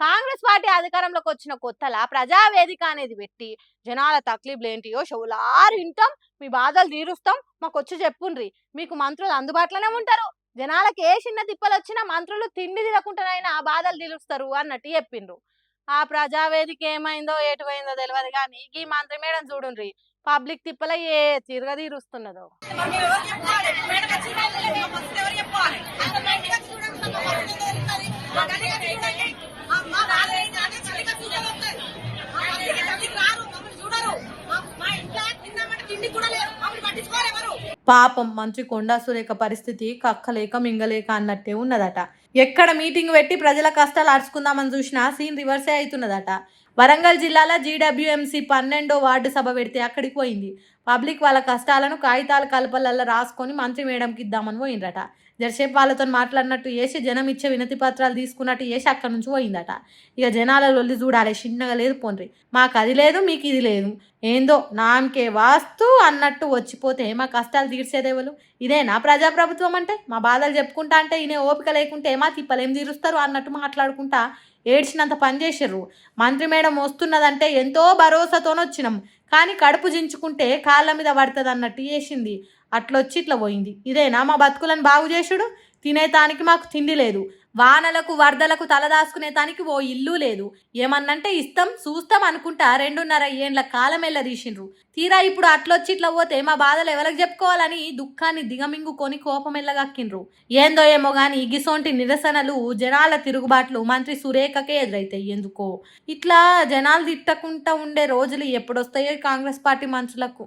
Congress party అధికారంలోకి వచ్చిన కొత్తలా ప్రజావేదిక అనేది పెట్టి జనాల తక్లీఫ్లు ఏంటియో షవులారు వింటాం, మీ బాధలు తీరుస్తాం, మాకు వచ్చి చెప్పుండ్రి. మీకు మంత్రులు అందుబాటులోనే ఉంటారు. జనాలకు ఏ చిన్న తిప్పలు వచ్చినా మంత్రులు తిండి తినకుండానైనా ఆ బాధలు తీరుస్తారు అన్నట్టు చెప్పిండ్రు. ఆ ప్రజావేదిక ఏమైందో ఎటువైందో తెలియదు కానీ ఈ మంత్రి మేడం చూడుండ్రి, పబ్లిక్ తిప్పల ఏ తిరగ తీరుస్తున్నదో. పాపం మంత్రి కొండా సురేఖ పరిస్థితి కక్కలేక మింగలేక అన్నట్టే ఉన్నదట. ఎక్కడ మీటింగ్ పెట్టి ప్రజల కష్టాలు అరుచుకుందామని చూసినా సీన్ రివర్సే అవుతున్నదట. వరంగల్ జిల్లాలో జీడబ్ల్యూఎంసీ 12వ వార్డు సభ పెడితే అక్కడికి పోయింది. పబ్లిక్ వాళ్ళ కష్టాలను కాగితాల కలపలల్లో రాసుకొని మంత్రి మేడంకి ఇద్దామని పోయిందట. జరసేపు వాళ్ళతో మాట్లాడినట్టు చేసి జనం ఇచ్చే వినతి పత్రాలు తీసుకున్నట్టు చేసి అక్కడి నుంచి పోయిందట. ఇక జనాల లొల్లి చూడాలి, చిన్నగా లేదు పోండ్రి, మాకు అది లేదు మీకు ఇది లేదు, ఏందో నామకే వాస్తు అన్నట్టు వచ్చిపోతే మా కష్టాలు తీర్చేదేవలు. ఇదేనా ప్రజాప్రభుత్వం అంటే? మా బాధలు చెప్పుకుంటా అంటే ఈయన ఓపిక లేకుంటే మా తిప్పలేం తీరుస్తారు అన్నట్టు మాట్లాడుకుంటా ఏడ్చినంత పని చేసిర్రు. మంత్రి మేడం వస్తున్నదంటే ఎంతో భరోసాతోనొచ్చినాం, కానీ కడుపు జించుకుంటే కాళ్ళ మీద పడుతుంది అన్నట్టు చేసింది. అట్లొచ్చి ఇట్లా పోయింది. ఇదేనా మా బతుకులను బాగు చేసుడు? తినేతానికి మాకు తిండి లేదు, వానలకు వరదలకు తలదాసుకునేతానికి ఓ ఇల్లు లేదు, ఏమన్నంటే ఇస్తాం చూస్తాం అనుకుంటా 2.5 ఏండ్ల కాలం తీసిండ్రు. తీరా ఇప్పుడు అట్లొచ్చి ఇట్లా పోతే మా బాధలు ఎవరికి చెప్పుకోవాలని దుఃఖాన్ని దిగమింగుకొని కోపం ఎల్లగక్కిండ్రు. ఏందో ఏమో గాని గిసోంటి నిరసనలు జనాల తిరుగుబాట్లు మంత్రి సురేఖకే ఎదురైతాయి. ఎందుకో ఇట్లా జనాలు తిట్టకుండా ఉండే రోజులు ఎప్పుడొస్తాయో కాంగ్రెస్ పార్టీ మంత్రులకు.